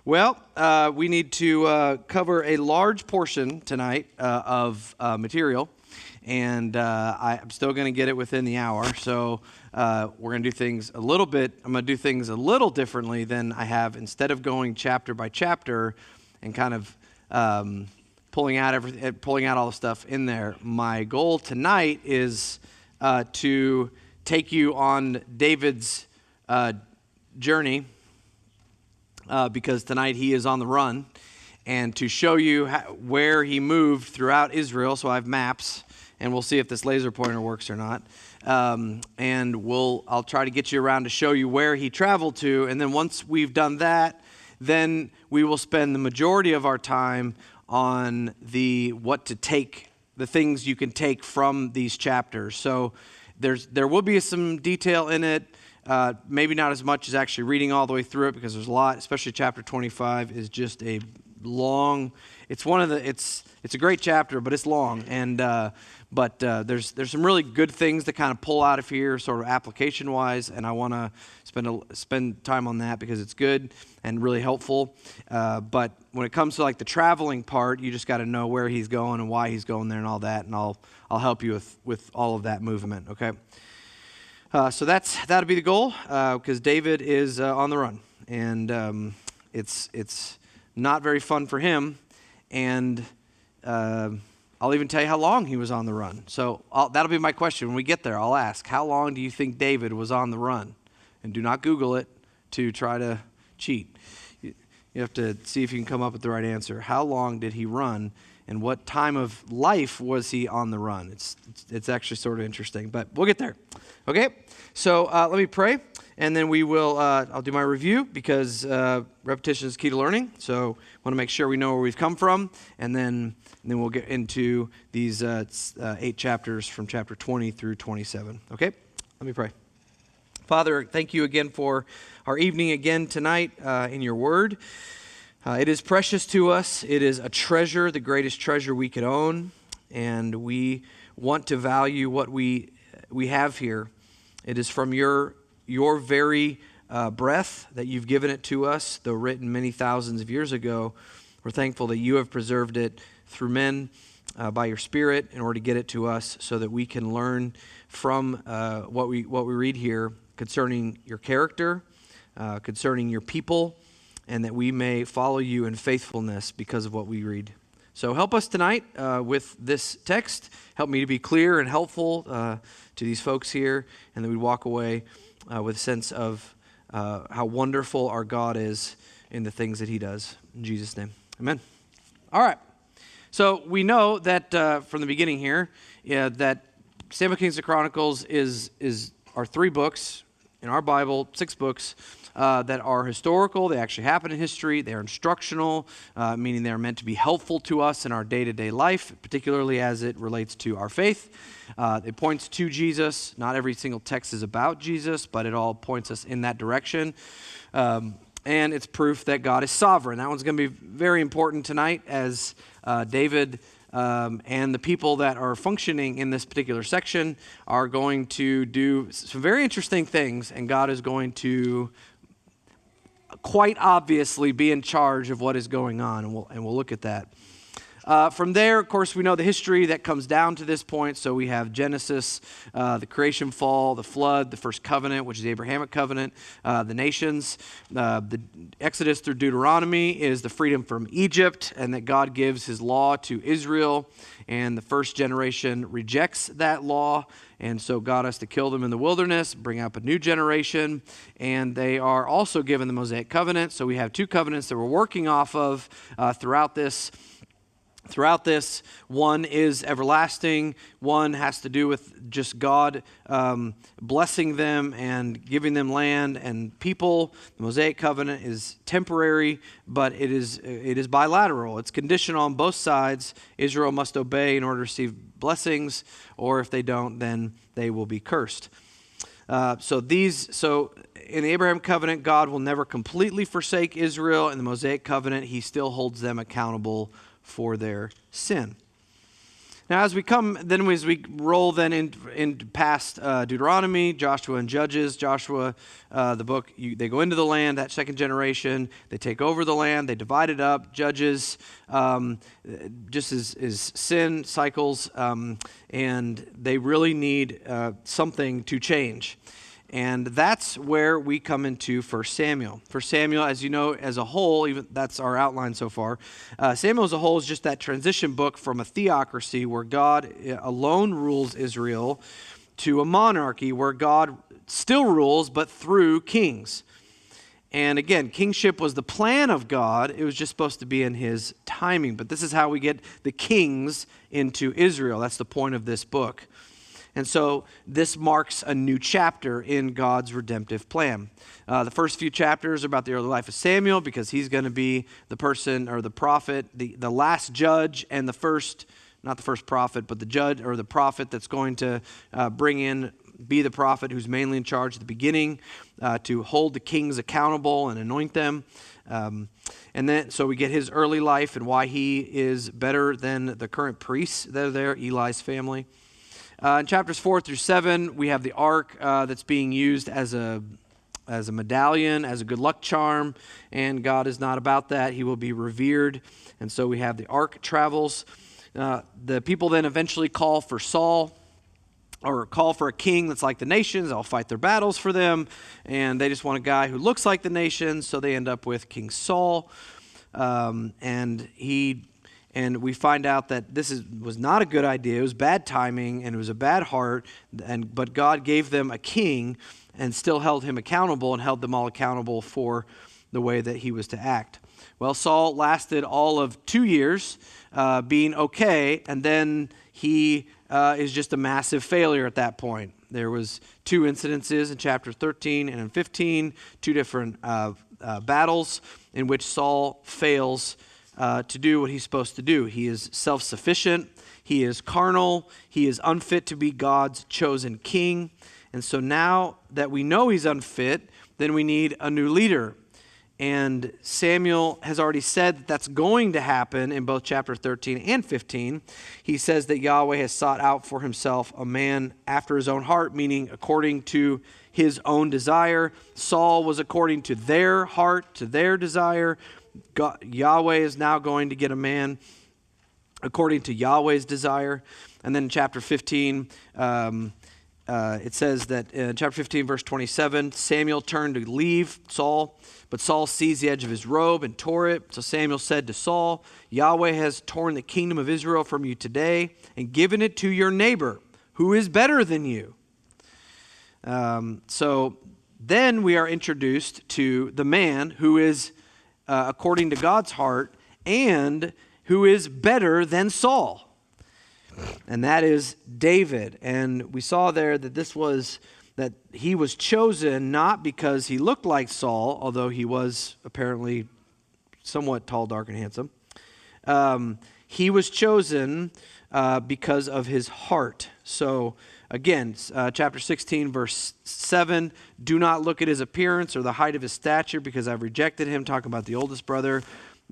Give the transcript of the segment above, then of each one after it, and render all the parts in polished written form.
Well, we need to cover a large portion tonight of material, and I'm still going to get it within the hour. So we're going to do things I'm going to do things a little differently than I have. Instead of going chapter by chapter and kind of pulling out all the stuff in there, my goal tonight is to take you on David's journey. Because tonight he is on the run, and to show you where he moved throughout Israel. So I have maps, and we'll see if this laser pointer works or not. And I'll try to get you around to show you where he traveled to, and then once we've done that, then we will spend the majority of our time on the things you can take from these chapters. So there will be some detail in it. Maybe not as much as actually reading all the way through it, because there's a lot, especially chapter 25 is just a long, it's a great chapter, but it's long. And, but there's some really good things to kind of pull out of here, sort of application wise. And I want to spend time on that because it's good and really helpful. But when it comes to like the traveling part, you just got to know where he's going and why he's going there and all that. And I'll help you with all of that movement. Okay. So that'll be the goal, because David is on the run, and it's not very fun for him, and I'll even tell you how long he was on the run. So that'll be my question when we get there. I'll ask, how long do you think David was on the run? And do not Google it to try to cheat. You have to see if you can come up with the right answer. How long did he run? And what time of life was he on the run? It's actually sort of interesting, but we'll get there. Okay, so let me pray, and then we will. I'll do my review because repetition is key to learning. So I want to make sure we know where we've come from, and then we'll get into these 8 chapters from chapter 20 through 27. Okay, let me pray. Father, thank you again for our evening again tonight in your word. It is precious to us. It is a treasure, the greatest treasure we could own, and we want to value what we have here. It is from your very breath that you've given it to us, though written many thousands of years ago. We're thankful that you have preserved it through men by your Spirit in order to get it to us so that we can learn from what we read here concerning your character, concerning your people, and that we may follow you in faithfulness because of what we read. So help us tonight with this text. Help me to be clear and helpful to these folks here, and that we walk away with a sense of how wonderful our God is in the things that he does. In Jesus' name, amen. All right. So we know that from the beginning here, that Samuel Kings and Chronicles are 3 books in our Bible, 6 books, that are historical. They actually happen in history. They are instructional, meaning they are meant to be helpful to us in our day-to-day life, particularly as it relates to our faith. It points to Jesus. Not every single text is about Jesus, but it all points us in that direction. And it's proof that God is sovereign. That one's going to be very important tonight as David and the people that are functioning in this particular section are going to do some very interesting things, and God is going to quite obviously be in charge of what is going on, and we'll look at that. From there, of course, we know the history that comes down to this point. So we have Genesis, the creation fall, the flood, the first covenant, which is the Abrahamic covenant, the nations. The Exodus through Deuteronomy is the freedom from Egypt, and that God gives his law to Israel, and the first generation rejects that law, and so God has to kill them in the wilderness, bring up a new generation, and they are also given the Mosaic covenant. So we have 2 covenants that we're working off of throughout this. One is everlasting. One has to do with just God blessing them and giving them land and people. The Mosaic covenant is temporary, but it is bilateral. It's conditional on both sides. Israel must obey in order to receive blessings, or if they don't, then they will be cursed. So in the Abraham covenant, God will never completely forsake Israel. In the Mosaic covenant, he still holds them accountable for their sin. Now, as we roll then in past Deuteronomy, Joshua and Judges, Joshua, the book, they go into the land, that second generation, they take over the land, they divide it up. Judges, just as sin cycles, and they really need something to change. And that's where we come into 1 Samuel. 1 Samuel, as you know, as a whole, even that's our outline so far. Samuel as a whole is just that transition book from a theocracy where God alone rules Israel to a monarchy where God still rules, but through kings. And again, kingship was the plan of God. It was just supposed to be in his timing. But this is how we get the kings into Israel. That's the point of this book. And so this marks a new chapter in God's redemptive plan. The first few chapters are about the early life of Samuel because he's going to be the person or the prophet, the last judge and the first, not the first prophet, but the judge or the prophet that's going to be the prophet who's mainly in charge at the beginning to hold the kings accountable and anoint them. And then so we get his early life and why he is better than the current priests that are there, Eli's family. In chapters 4 through 7, we have the ark that's being used as a medallion, as a good luck charm, and God is not about that. He will be revered, and so we have the ark travels. The people then eventually call for Saul, or call for a king that's like the nations. They'll fight their battles for them, and they just want a guy who looks like the nations, so they end up with King Saul, and we find out that this was not a good idea. It was bad timing, and it was a bad heart. But God gave them a king and still held him accountable and held them all accountable for the way that he was to act. Well, Saul lasted all of 2 years being okay, and then he is just a massive failure at that point. There was 2 incidences in chapter 13 and in 15, 2 different battles in which Saul fails to do what he's supposed to do. He is self-sufficient, he is carnal, he is unfit to be God's chosen king. And so now that we know he's unfit, then we need a new leader. And Samuel has already said that that's going to happen in both chapter 13 and 15. He says that Yahweh has sought out for himself a man after his own heart, meaning according to his own desire. Saul was according to their heart, to their desire. Yahweh is now going to get a man according to Yahweh's desire. And then in chapter 15, it says that in chapter 15, verse 27, Samuel turned to leave Saul, but Saul seized the edge of his robe and tore it. So Samuel said to Saul, Yahweh has torn the kingdom of Israel from you today and given it to your neighbor, who is better than you. So then we are introduced to the man who is according to God's heart, and who is better than Saul. And that is David. And we saw there that he was chosen not because he looked like Saul, although he was apparently somewhat tall, dark, and handsome. He was chosen because of his heart. So again, chapter 16, verse 7, do not look at his appearance or the height of his stature because I've rejected him, talking about the oldest brother.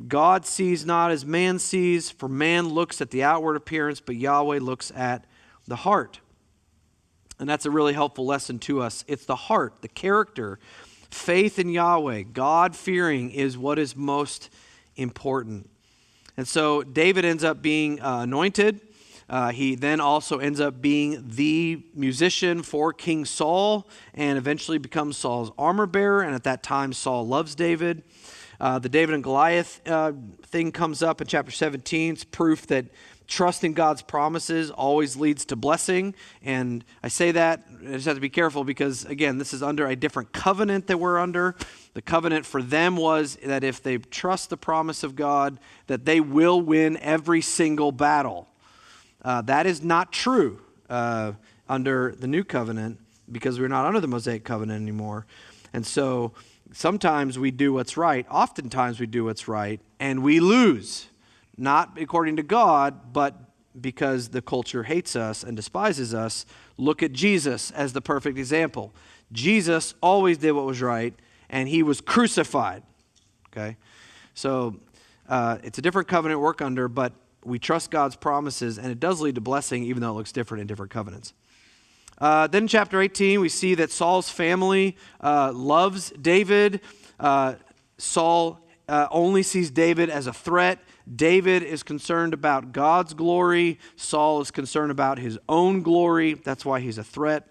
God sees not as man sees, for man looks at the outward appearance, but Yahweh looks at the heart. And that's a really helpful lesson to us. It's the heart, the character, faith in Yahweh, God-fearing is what is most important. And so David ends up being anointed. He then also ends up being the musician for King Saul and eventually becomes Saul's armor bearer. And at that time, Saul loves David. The David and Goliath thing comes up in chapter 17. It's proof that trusting God's promises always leads to blessing. And I say that, I just have to be careful because, again, this is under a different covenant that we're under. The covenant for them was that if they trust the promise of God, that they will win every single battle. That is not true under the new covenant because we're not under the Mosaic covenant anymore. And so sometimes we do what's right. Oftentimes we do what's right and we lose. Not according to God, but because the culture hates us and despises us. Look at Jesus as the perfect example. Jesus always did what was right, and he was crucified. Okay? So it's a different covenant to work under, but we trust God's promises, and it does lead to blessing, even though it looks different in different covenants. Then in chapter 18, we see that Saul's family loves David. Saul only sees David as a threat. David is concerned about God's glory. Saul is concerned about his own glory. That's why he's a threat,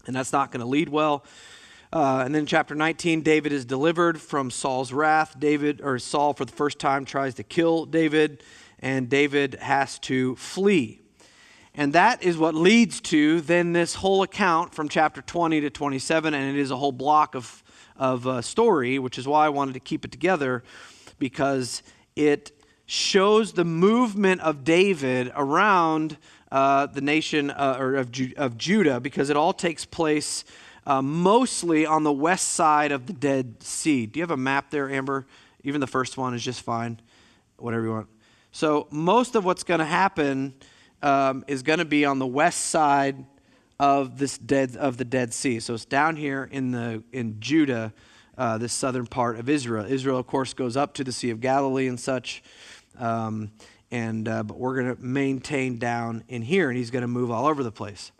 and that's not going to lead well. And then in chapter 19, David is delivered from Saul's wrath. Saul, for the first time, tries to kill David, and David has to flee. And that is what leads to then this whole account from chapter 20 to 27, and it is a whole block of story, which is why I wanted to keep it together, because it shows the movement of David around the nation of Judah, because it all takes place mostly on the west side of the Dead Sea. Do you have a map there, Amber? Even the first one is just fine, whatever you want. So most of what's going to happen is going to be on the west side of the Dead Sea. So it's down here in Judah, this southern part of Israel. Israel, of course, goes up to the Sea of Galilee and such, but we're going to maintain down in here, and he's going to move all over the place.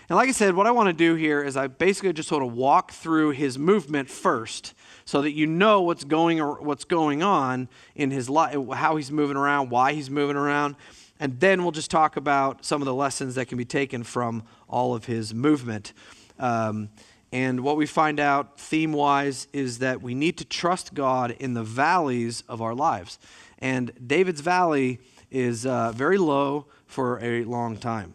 And like I said, what I want to do here is I basically just want to walk through his movement first, so that you know what's going on in his life, how he's moving around, why he's moving around. And then we'll just talk about some of the lessons that can be taken from all of his movement. And what we find out theme-wise is that we need to trust God in the valleys of our lives. And David's valley is very low for a long time.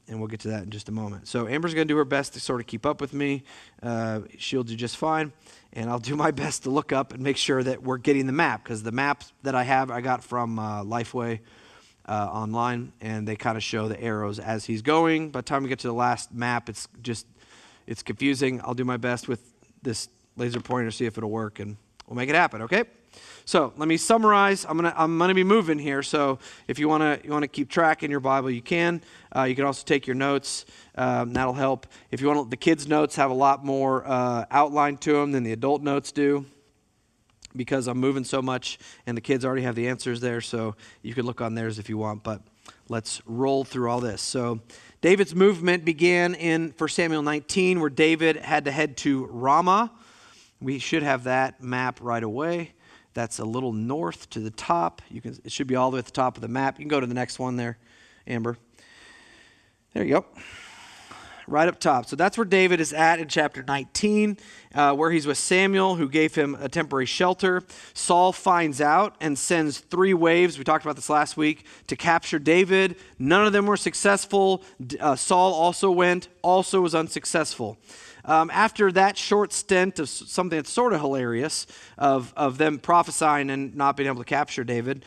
And we'll get to that in just a moment. So Amber's going to do her best to sort of keep up with me. She'll do just fine. And I'll do my best to look up and make sure that we're getting the map, because the map that I got from Lifeway online, and they kind of show the arrows as he's going. By the time we get to the last map, it's confusing. I'll do my best with this laser pointer, see if it'll work, and we'll make it happen, okay? So let me summarize. I'm gonna be moving here. So if you wanna keep track in your Bible, you can. You can also take your notes. That'll help. If you want, the kids' notes have a lot more outline to them than the adult notes do, because I'm moving so much, and the kids already have the answers there. So you can look on theirs if you want. But let's roll through all this. So David's movement began in 1 Samuel 19, where David had to head to Ramah. We should have that map right away. That's a little north to the top. It should be all the way at the top of the map. You can go to the next one there, Amber. There you go. Right up top. So that's where David is at in chapter 19, where he's with Samuel, who gave him a temporary shelter. Saul finds out and sends 3 waves, we talked about this last week, to capture David. None of them were successful. Saul also was unsuccessful. After that short stint of something that's sort of hilarious, of them prophesying and not being able to capture David,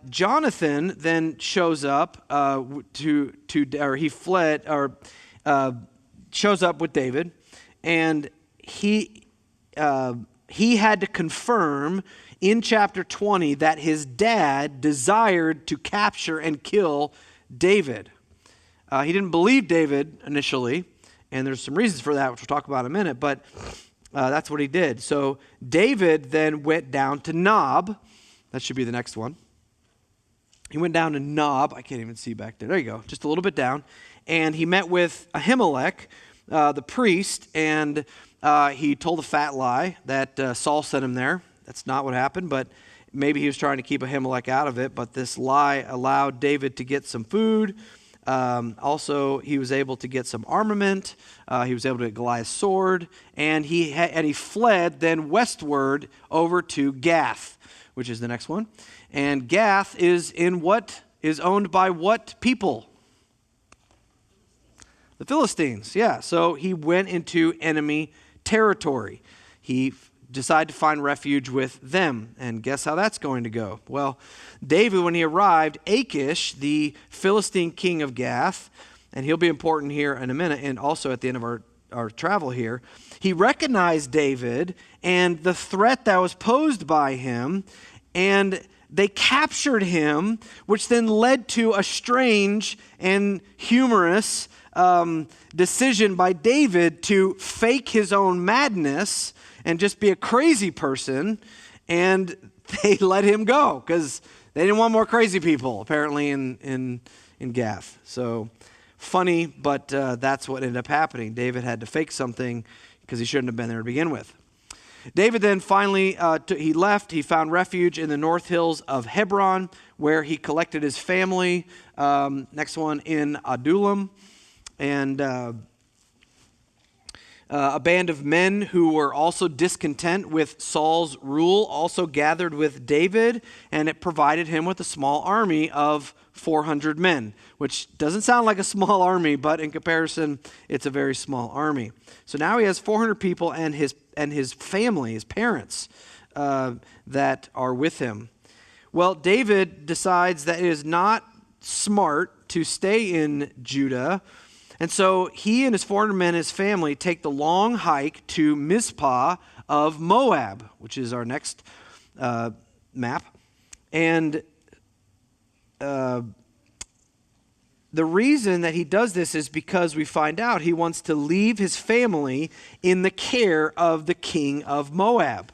Jonathan then shows up shows up with David, and he had to confirm in chapter 20 that his dad desired to capture and kill David. He didn't believe David initially, and there's some reasons for that, which we'll talk about in a minute, but that's what he did. So David then went down to Nob. That should be the next one. He went down to Nob. I can't even see back there. There you go, just a little bit down. And he met with Ahimelech, the priest, and he told a fat lie that Saul sent him there. That's not what happened, but maybe he was trying to keep Ahimelech out of it, but this lie allowed David to get some food. Also, he was able to get some armament. He was able to get Goliath's sword, and he fled then westward over to Gath, which is the next one. And Gath is owned by what people? The Philistines. Yeah. So he went into enemy territory. He decided to find refuge with them. And guess how that's going to go? Well, David, when he arrived, Achish, the Philistine king of Gath, and he'll be important here in a minute, and also at the end of our travel here, he recognized David and the threat that was posed by him, and they captured him, which then led to a strange and humorous decision by David to fake his own madness and just be a crazy person, and they let him go because They didn't want more crazy people, apparently, in Gath. So funny, but that's what ended up happening. David had to fake something because he shouldn't have been there to begin with. David then finally, he left. He found refuge in the north hills of Hebron, where he collected his family. Next one in Adullam. And a band of men who were also discontent with Saul's rule also gathered with David, and it provided him with a small army of 400 men, which doesn't sound like a small army, but in comparison, it's a very small army. So now he has 400 people and his family, his parents, that are with him. Well, David decides that it is not smart to stay in Judah, and so he and his 400 men, his family, take the long hike to Mizpah of Moab, which is our next map. And the reason that he does this is because we find out he wants to leave his family in the care of the king of Moab,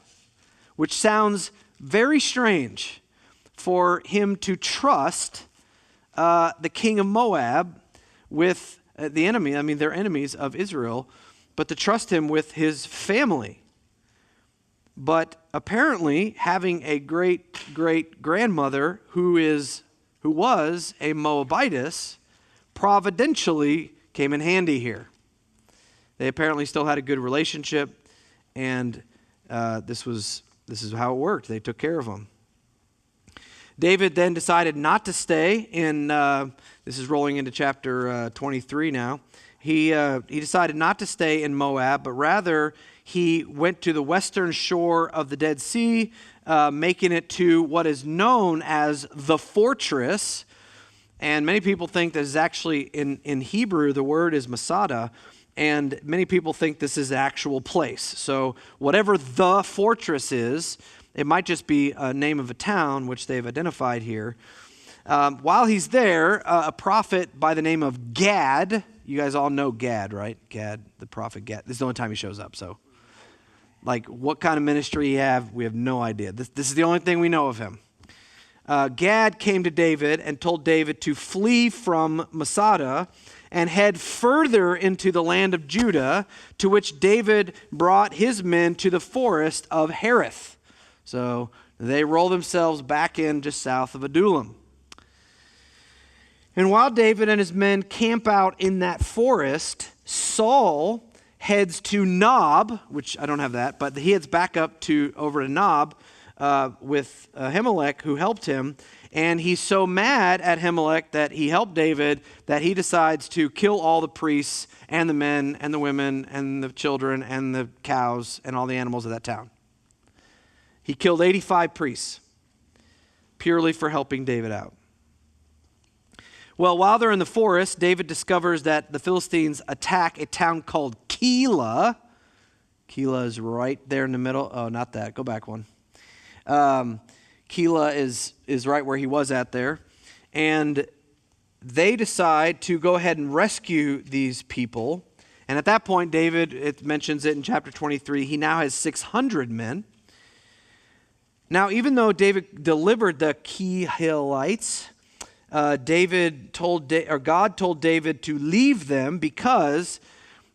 which sounds very strange for him to trust the king of Moab with the enemy. I mean, they're enemies of Israel, but to trust him with his family. But apparently, having a great-great-grandmother who was a Moabitess, providentially came in handy here. They apparently still had a good relationship, and this is how it worked. They took care of him. David then decided not to stay in, this is rolling into chapter 23 now. He decided not to stay in Moab, but rather he went to the western shore of the Dead Sea, making it to what is known as the fortress. And many people think that is actually, in Hebrew, the word is Masada, and many people think this is the actual place. So whatever the fortress is, it might just be a name of a town, which they've identified here. While he's there, a prophet by the name of Gad, you guys all know Gad, right? Gad, the prophet Gad. This is the only time he shows up, so. Like, what kind of ministry he have, we have no idea. This is the only thing we know of him. Gad came to David and told David to flee from Masada and head further into the land of Judah, to which David brought his men to the forest of Hereth. So they roll themselves back in just south of Adullam. And while David and his men camp out in that forest, Saul heads to Nob, which I don't have that, but he heads back up over to Nob with Ahimelech, who helped him. And he's so mad at Ahimelech that he helped David that he decides to kill all the priests and the men and the women and the children and the cows and all the animals of that town. He killed 85 priests purely for helping David out. Well, while they're in the forest, David discovers that the Philistines attack a town called Keilah. Keilah is right there in the middle. Oh, not that. Go back one. Keilah is right where he was at there. And they decide to go ahead and rescue these people. And at that point, David, it mentions it in chapter 23, he now has 600 men. Now, even though David delivered the Keilites, God told David to leave them because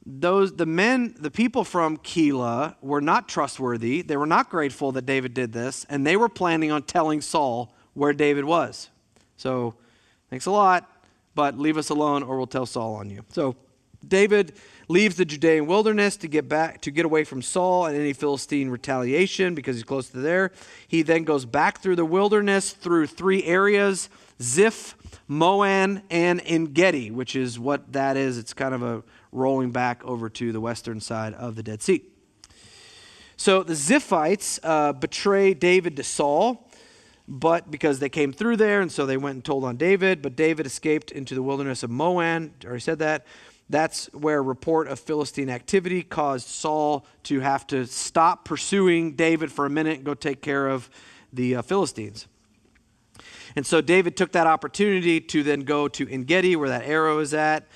the people from Keilah were not trustworthy. They were not grateful that David did this, and they were planning on telling Saul where David was. So, thanks a lot, but leave us alone or we'll tell Saul on you. So, David leaves the Judean wilderness to get away from Saul and any Philistine retaliation because he's close to there. He then goes back through the wilderness through 3 areas: Ziph, Moan, and En-Gedi, which is what that is. It's kind of a rolling back over to the western side of the Dead Sea. So the Ziphites betray David to Saul, but because they came through there, and so they went and told on David, but David escaped into the wilderness of Moan. I already said that. That's where a report of Philistine activity caused Saul to have to stop pursuing David for a minute and go take care of the Philistines. And so David took that opportunity to then go to En-Gedi, where that arrow is at,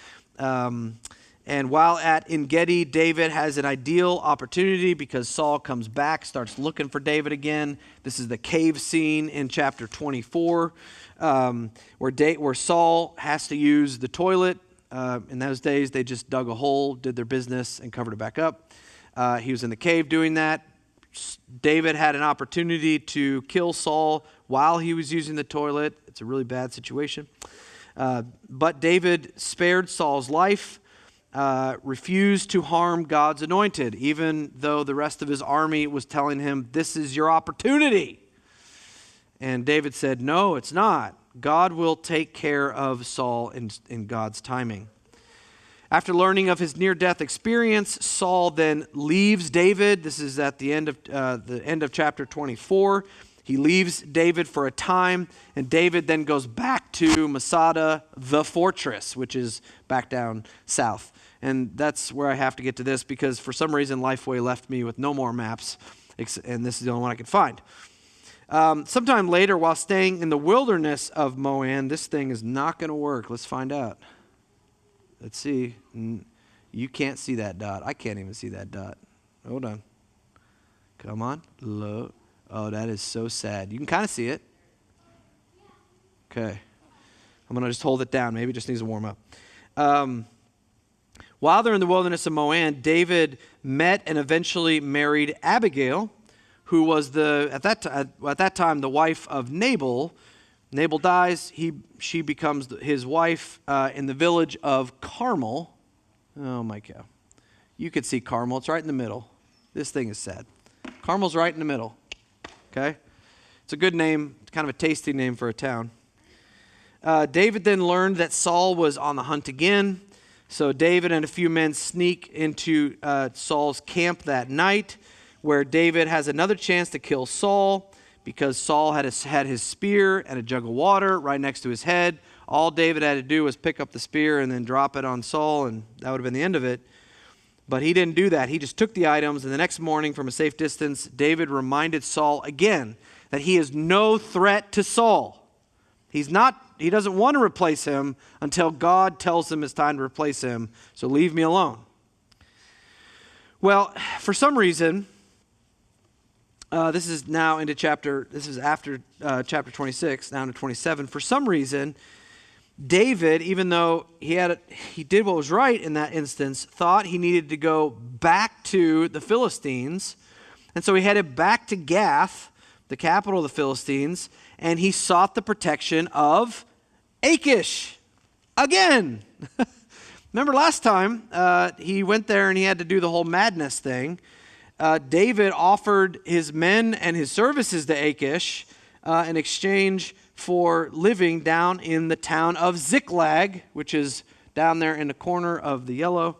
And while at En-Gedi, David has an ideal opportunity because Saul comes back, starts looking for David again. This is the cave scene in chapter 24, where Saul has to use the toilet. In those days, they just dug a hole, did their business, and covered it back up. He was in the cave doing that. David had an opportunity to kill Saul while he was using the toilet. It's a really bad situation. But David spared Saul's life. Refused to harm God's anointed, even though the rest of his army was telling him, this is your opportunity. And David said, no, it's not. God will take care of Saul in God's timing. After learning of his near-death experience, Saul then leaves David. This is at the end of chapter 24. He leaves David for a time, and David then goes back to Masada, the fortress, which is back down south. And that's where I have to get to this because for some reason Lifeway left me with no more maps, and this is the only one I could find. Sometime later, while staying in the wilderness of Moan, this thing is not going to work. Let's find out. Let's see. You can't see that dot. I can't even see that dot. Hold on. Come on. Look. Oh, that is so sad. You can kind of see it. Okay. I'm going to just hold it down. Maybe it just needs to warm up. While they're in the wilderness of Moan, David met and eventually married Abigail, who was at that time the wife of Nabal. Nabal dies. She becomes his wife in the village of Carmel. Oh my God. You could see Carmel. It's right in the middle. This thing is sad. Carmel's right in the middle. Okay? It's a good name, kind of a tasty name for a town. David then learned that Saul was on the hunt again. So David and a few men sneak into Saul's camp that night, where David has another chance to kill Saul because Saul had his spear and a jug of water right next to his head. All David had to do was pick up the spear and then drop it on Saul, and that would have been the end of it. But he didn't do that. He just took the items, and the next morning from a safe distance, David reminded Saul again that he is no threat to Saul. He doesn't want to replace him until God tells him it's time to replace him, so leave me alone. Well, for some reason, this is after chapter 26, down to 27. For some reason, David, even though he did what was right in that instance, thought he needed to go back to the Philistines. And so he headed back to Gath, the capital of the Philistines, and he sought the protection of Achish again. Remember last time he went there and he had to do the whole madness thing. David offered his men and his services to Achish in exchange for living down in the town of Ziklag, which is down there in the corner of the yellow.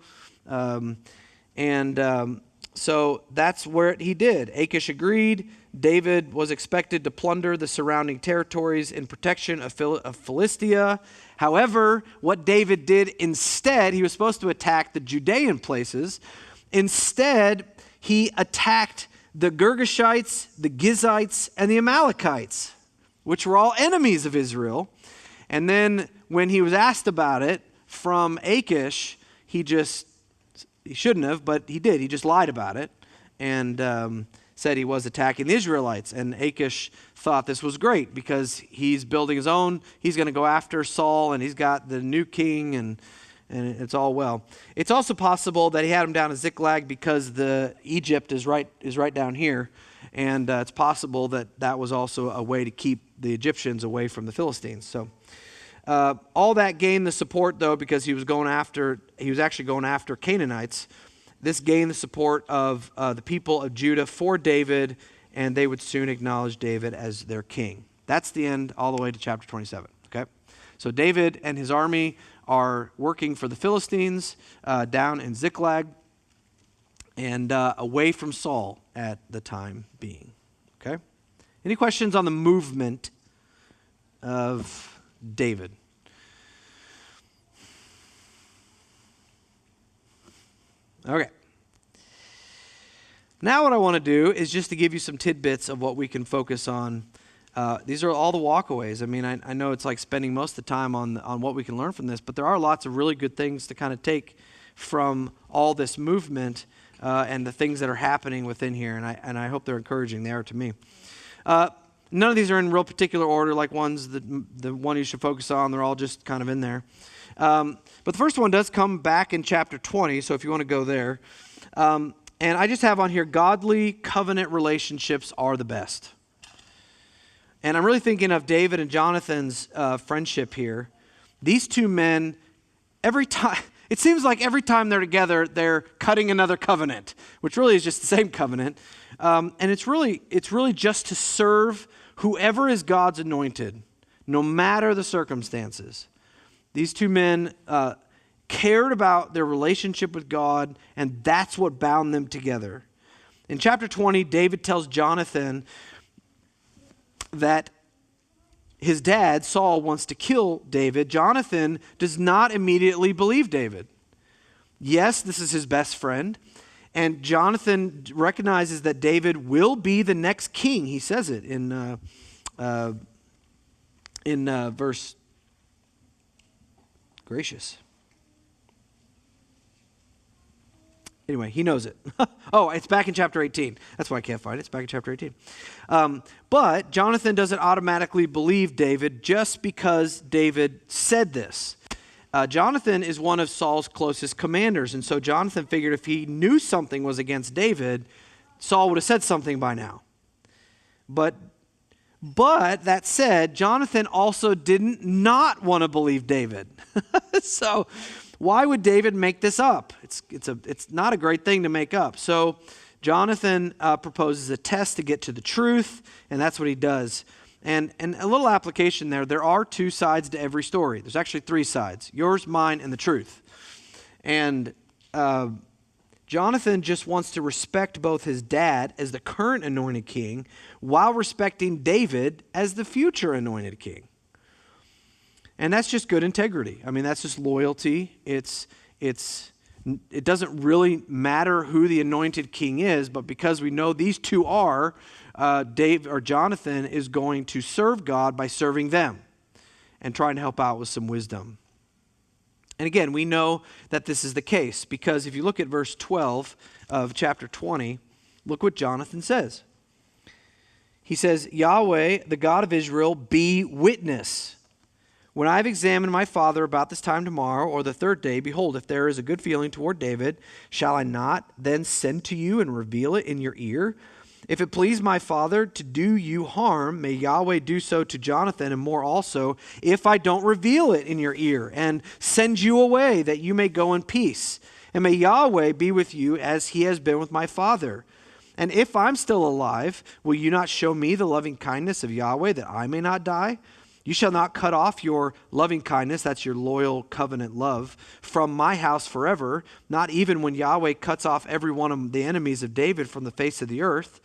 So that's where he did. Achish agreed. David was expected to plunder the surrounding territories in protection of Philistia. However, what David did instead, he was supposed to attack the Judean places. Instead, he attacked the Girgashites, the Gizites, and the Amalekites, which were all enemies of Israel. And then when he was asked about it from Achish, he shouldn't have, but he did. He just lied about it and said he was attacking the Israelites. And Achish thought this was great because he's building his own. He's going to go after Saul, and he's got the new king, and it's all well. It's also possible that he had him down in Ziklag because Egypt is right down here. And it's possible that was also a way to keep the Egyptians away from the Philistines. So all that gained the support, though, because he was actually going after Canaanites. This gained the support of the people of Judah for David, and they would soon acknowledge David as their king. That's the end all the way to chapter 27. Okay, so David and his army are working for the Philistines down in Ziklag and away from Saul at the time being. Okay? Any questions on the movement of David? Okay. Now what I want to do is just to give you some tidbits of what we can focus on. These are all the walkaways. I mean, I know it's like spending most of the time on what we can learn from this, but there are lots of really good things to kind of take from all this movement and the things that are happening within here, and I hope they're encouraging. They are to me. None of these are in real particular order, like the one you should focus on. They're all just kind of in there. But the first one does come back in chapter 20, so if you want to go there. And I just have on here, godly covenant relationships are the best. And I'm really thinking of David and Jonathan's friendship here. These two men, every time, it seems like every time they're together, they're cutting another covenant, which really is just the same covenant. And it's really just to serve whoever is God's anointed, no matter the circumstances. These two men cared about their relationship with God, and that's what bound them together. In chapter 20, David tells Jonathan that his dad, Saul, wants to kill David. Jonathan does not immediately believe David. Yes, this is his best friend. And Jonathan recognizes that David will be the next king. He says it in verse, gracious. Anyway, he knows it. Oh, it's back in chapter 18. That's why I can't find it. It's back in chapter 18. But Jonathan doesn't automatically believe David just because David said this. Jonathan is one of Saul's closest commanders, and so Jonathan figured if he knew something was against David, Saul would have said something by now. But that said, Jonathan also didn't not want to believe David. So why would David make this up? It's not a great thing to make up. So Jonathan proposes a test to get to the truth, and that's what he does. And a little application there are two sides to every story. There's actually three sides: yours, mine, and the truth. And Jonathan just wants to respect both his dad as the current anointed king while respecting David as the future anointed king. And that's just good integrity. I mean, that's just loyalty. It doesn't really matter who the anointed king is, but because we know these two are, Jonathan is going to serve God by serving them and trying to help out with some wisdom. And again, we know that this is the case because if you look at verse 12 of chapter 20, look what Jonathan says. He says, Yahweh, the God of Israel, be witness. When I have examined my father about this time tomorrow or the third day, behold, if there is a good feeling toward David, shall I not then send to you and reveal it in your ear? If it please my father to do you harm, may Yahweh do so to Jonathan and more also, if I don't reveal it in your ear and send you away that you may go in peace. And may Yahweh be with you as he has been with my father. And if I'm still alive, will you not show me the loving kindness of Yahweh that I may not die? You shall not cut off your loving kindness, that's your loyal covenant love, from my house forever, not even when Yahweh cuts off every one of the enemies of David from the face of the earth.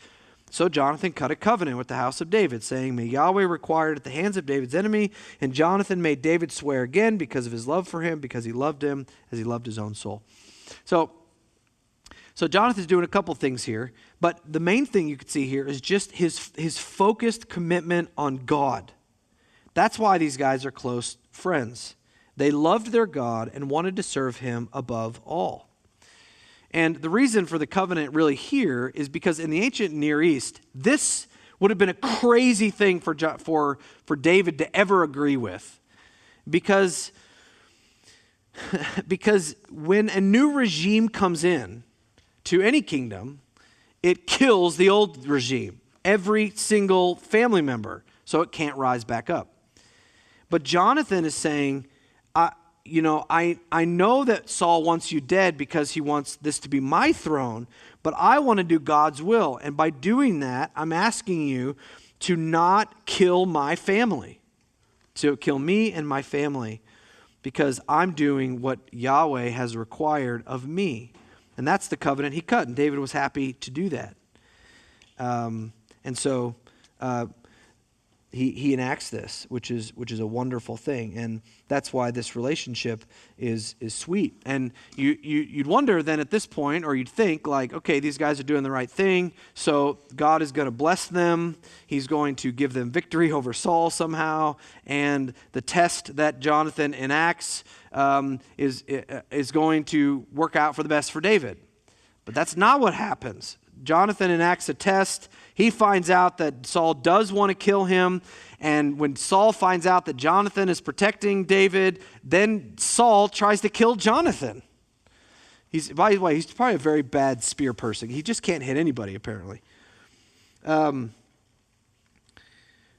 So Jonathan cut a covenant with the house of David, saying, may Yahweh require it at the hands of David's enemy. And Jonathan made David swear again because of his love for him, because he loved him as he loved his own soul. So Jonathan's doing a couple things here, but the main thing you could see here is just his focused commitment on God. That's why these guys are close friends. They loved their God and wanted to serve him above all. And the reason for the covenant really here is because in the ancient Near East, this would have been a crazy thing for David to ever agree with. Because when a new regime comes in to any kingdom, it kills the old regime, every single family member, so it can't rise back up. But Jonathan is saying, I know that Saul wants you dead because he wants this to be my throne, but I want to do God's will. And by doing that, I'm asking you to not kill my family, to kill me and my family, because I'm doing what Yahweh has required of me. And that's the covenant he cut, and David was happy to do that. he enacts this, which is a wonderful thing, and that's why this relationship is sweet. And you'd wonder then at this point, or you'd think like, okay, these guys are doing the right thing, so God is going to bless them. He's going to give them victory over Saul somehow, and the test that Jonathan enacts is going to work out for the best for David. But that's not what happens. Jonathan enacts a test. He finds out that Saul does want to kill him. And when Saul finds out that Jonathan is protecting David, then Saul tries to kill Jonathan. By the way, he's probably a very bad spear person. He just can't hit anybody, apparently.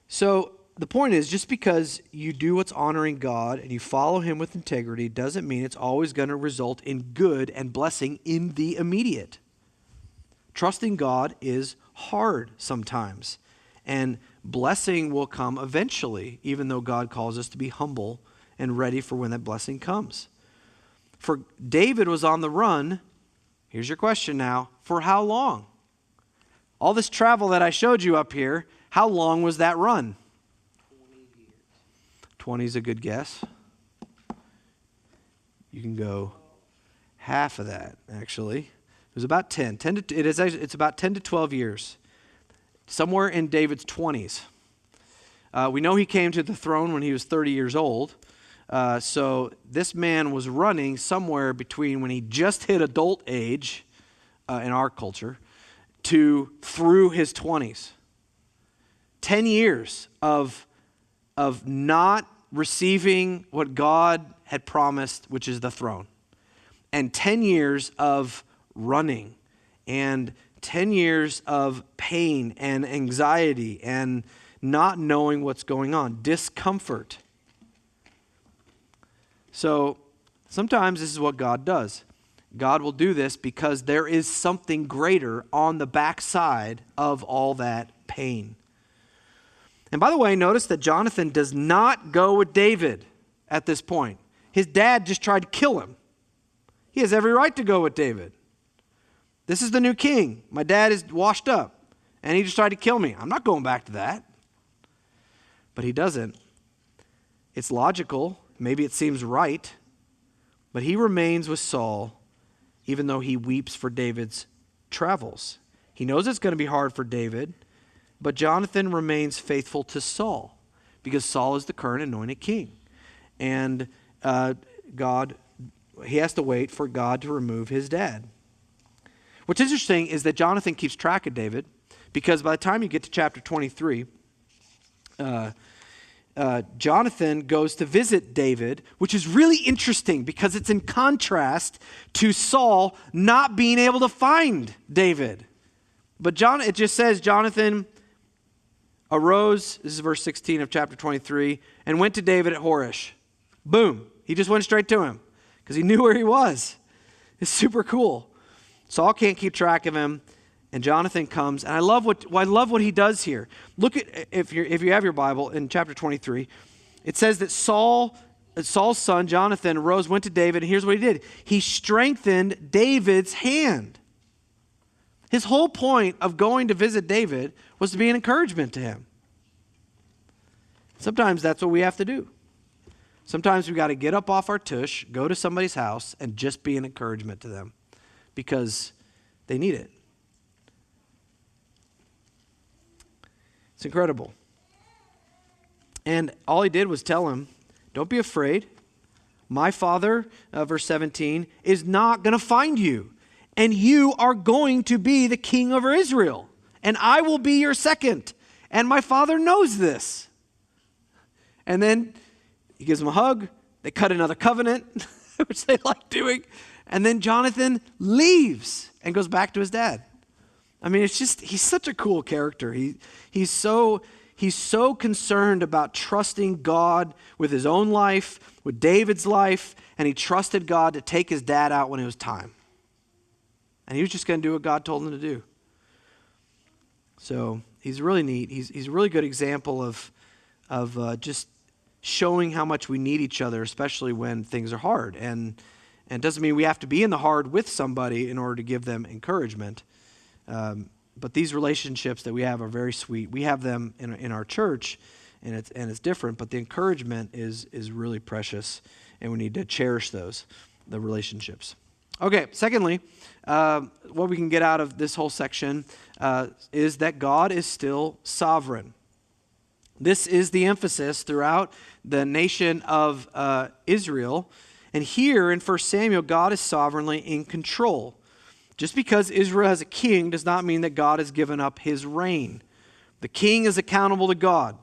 So the point is, just because you do what's honoring God and you follow him with integrity doesn't mean it's always going to result in good and blessing in the immediate. Trusting God is hard sometimes, and blessing will come eventually, even though God calls us to be humble and ready for when that blessing comes. For David was on the run. Here's your question now. For how long? All this travel that I showed you up here, how long was that run? 20 years. 20 is a good guess. You can go half of that, actually. It was about 10. It's about 10 to 12 years. Somewhere in David's 20s. We know he came to the throne when he was 30 years old. So this man was running somewhere between when he just hit adult age in our culture to through his 20s. 10 years of not receiving what God had promised, which is the throne. And 10 years of running, and 10 years of pain and anxiety and not knowing what's going on, discomfort. So sometimes this is what God does. God will do this because there is something greater on the backside of all that pain. And by the way, notice that Jonathan does not go with David at this point. His dad just tried to kill him. He has every right to go with David. This is the new king. My dad is washed up, and he just tried to kill me. I'm not going back to that. But he doesn't. It's logical. Maybe it seems right. But he remains with Saul, even though he weeps for David's travels. He knows it's going to be hard for David, but Jonathan remains faithful to Saul, because Saul is the current anointed king. And he has to wait for God to remove his dad. What's interesting is that Jonathan keeps track of David, because by the time you get to chapter 23, Jonathan goes to visit David, which is really interesting because it's in contrast to Saul not being able to find David. But it just says Jonathan arose, this is verse 16 of chapter 23, and went to David at Horesh. Boom. He just went straight to him because he knew where he was. It's super cool. Saul can't keep track of him, and Jonathan comes, and I love what he does here. Look at, if you have your Bible, in chapter 23, it says that Saul's son Jonathan arose, went to David, and here's what he did. He strengthened David's hand. His whole point of going to visit David was to be an encouragement to him. Sometimes that's what we have to do. Sometimes we got to get up off our tush, go to somebody's house, and just be an encouragement to them, because they need it. It's incredible. And all he did was tell him, don't be afraid. My father, verse 17, is not going to find you. And you are going to be the king over Israel. And I will be your second. And my father knows this. And then he gives him a hug. They cut another covenant, which they like doing. And then Jonathan leaves and goes back to his dad. I mean, it's just, he's such a cool character. He's so concerned about trusting God with his own life, with David's life, and he trusted God to take his dad out when it was time. And he was just going to do what God told him to do. So he's really neat. He's a really good example of just showing how much we need each other, especially when things are hard. And it doesn't mean we have to be in the hard with somebody in order to give them encouragement. But these relationships that we have are very sweet. We have them in our church and it's different, but the encouragement is really precious, and we need to cherish the relationships. Okay, secondly, what we can get out of this whole section is that God is still sovereign. This is the emphasis throughout the nation of Israel. And here in 1 Samuel, God is sovereignly in control. Just because Israel has a king does not mean that God has given up his reign. The king is accountable to God.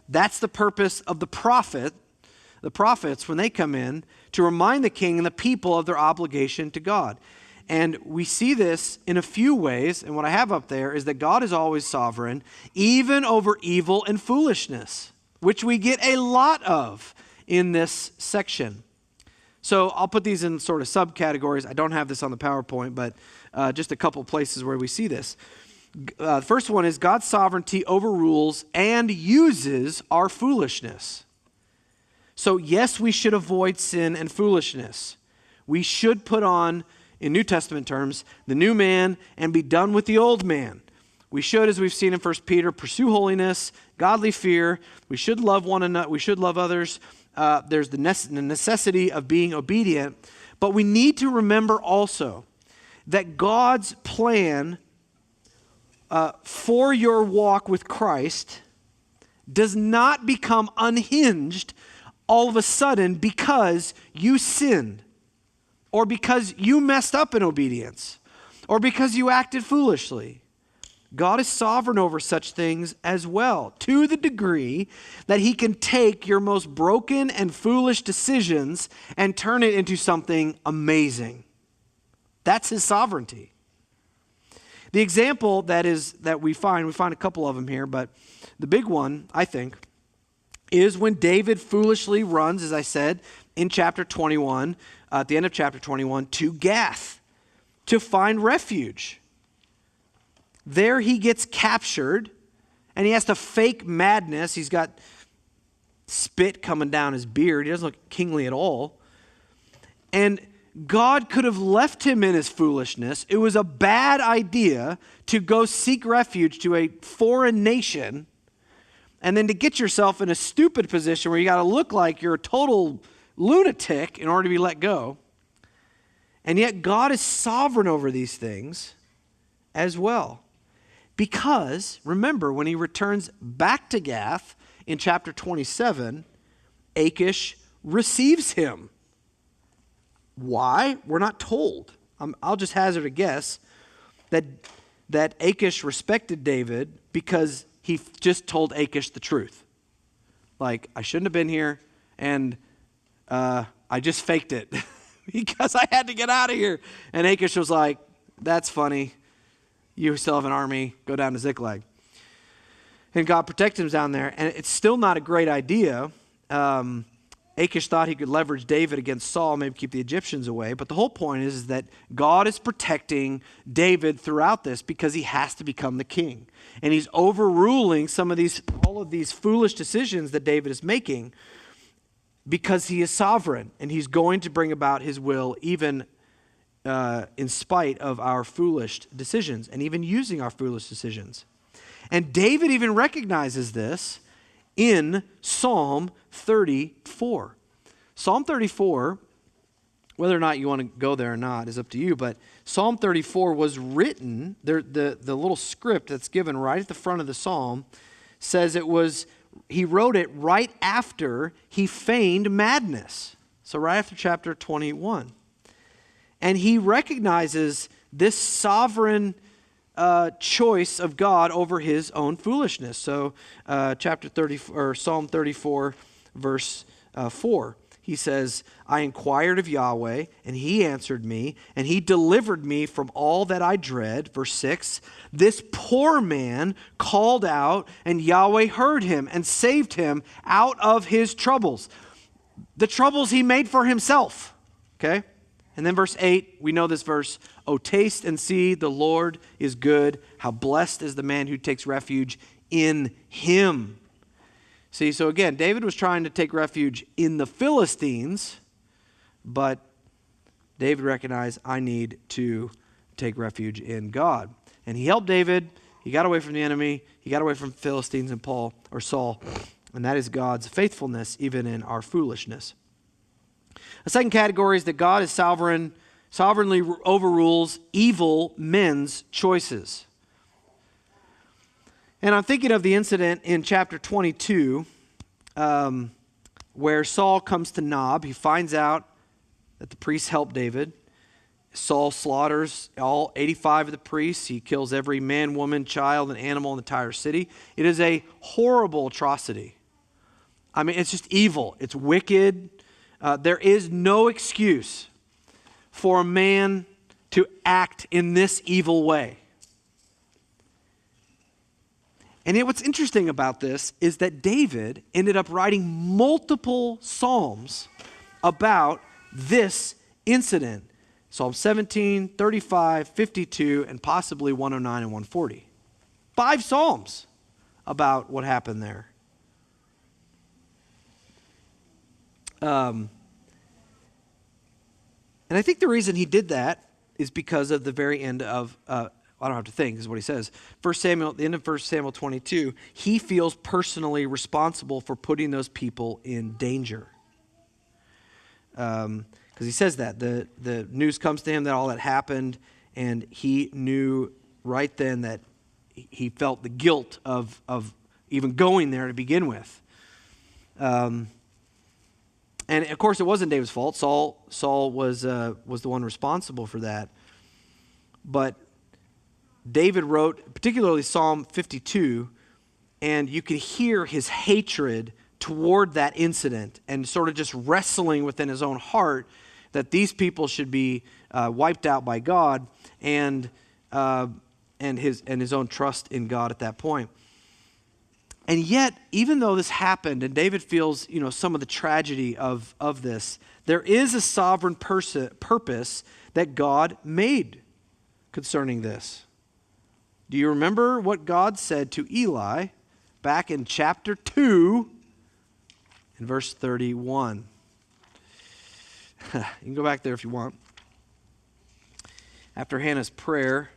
That's the purpose of the prophets, when they come in, to remind the king and the people of their obligation to God. And we see this in a few ways, and what I have up there is that God is always sovereign, even over evil and foolishness, which we get a lot of in this section. So I'll put these in sort of subcategories. I don't have this on the PowerPoint, but just a couple places where we see this. The first one is God's sovereignty overrules and uses our foolishness. So yes, we should avoid sin and foolishness. We should put on, in New Testament terms, the new man and be done with the old man. We should, as we've seen in 1 Peter, pursue holiness, godly fear. We should love one another. We should love others. There's the necessity of being obedient. But we need to remember also that God's plan for your walk with Christ does not become unhinged all of a sudden because you sinned, or because you messed up in obedience, or because you acted foolishly. God is sovereign over such things as well, to the degree that he can take your most broken and foolish decisions and turn it into something amazing. That's his sovereignty. The example that we find a couple of them here, but the big one, I think, is when David foolishly runs, as I said, in chapter 21, at the end of chapter 21, to Gath to find refuge. There he gets captured, and he has to fake madness. He's got spit coming down his beard. He doesn't look kingly at all. And God could have left him in his foolishness. It was a bad idea to go seek refuge to a foreign nation and then to get yourself in a stupid position where you got to look like you're a total lunatic in order to be let go. And yet God is sovereign over these things as well. Because, remember, when he returns back to Gath in chapter 27, Achish receives him. Why? We're not told. I'll just hazard a guess that Achish respected David because he just told Achish the truth. Like, I shouldn't have been here, and I just faked it because I had to get out of here. And Achish was like, that's funny. You still have an army. Go down to Ziklag. And God protects him down there. And it's still not a great idea. Achish thought he could leverage David against Saul, maybe keep the Egyptians away. But the whole point is that God is protecting David throughout this because he has to become the king. And he's overruling all of these foolish decisions that David is making because he is sovereign. And he's going to bring about his will even in spite of our foolish decisions and even using our foolish decisions. And David even recognizes this in Psalm 34. Psalm 34, whether or not you want to go there or not is up to you, but Psalm 34 was written, the little script that's given right at the front of the psalm says he wrote it right after he feigned madness. So right after chapter 21. And he recognizes this sovereign choice of God over his own foolishness. So Psalm 34, verse 4, he says, I inquired of Yahweh, and he answered me, and he delivered me from all that I dread. Verse 6, this poor man called out, and Yahweh heard him and saved him out of his troubles. The troubles he made for himself, okay? And then verse 8, we know this verse, oh, taste and see the Lord is good. How blessed is the man who takes refuge in him. See, so again, David was trying to take refuge in the Philistines, but David recognized, I need to take refuge in God. And he helped David. He got away from the enemy. He got away from Philistines and Saul. And that is God's faithfulness even in our foolishness. The second category is that God is sovereignly overrules evil men's choices. And I'm thinking of the incident in chapter 22 where Saul comes to Nob. He finds out that the priests helped David. Saul slaughters all 85 of the priests. He kills every man, woman, child, and animal in the entire city. It is a horrible atrocity. I mean, it's just evil. It's wicked. There is no excuse for a man to act in this evil way. And what's interesting about this is that David ended up writing multiple psalms about this incident. Psalm 17, 35, 52, and possibly 109 and 140. 5 psalms about what happened there. And I think the reason he did that is because of the very end of, I don't have to think, this is what he says. At the end of 1 Samuel 22, he feels personally responsible for putting those people in danger. Because he says that. The news comes to him that all that happened, and he knew right then that he felt the guilt of even going there to begin with. And of course, it wasn't David's fault. Saul was the one responsible for that. But David wrote, particularly Psalm 52, and you could hear his hatred toward that incident and sort of just wrestling within his own heart that these people should be wiped out by God and his own trust in God at that point. And yet, even though this happened, and David feels, some of the tragedy of this, there is a sovereign purpose that God made concerning this. Do you remember what God said to Eli back in chapter 2 in verse 31? You can go back there if you want. After Hannah's prayer,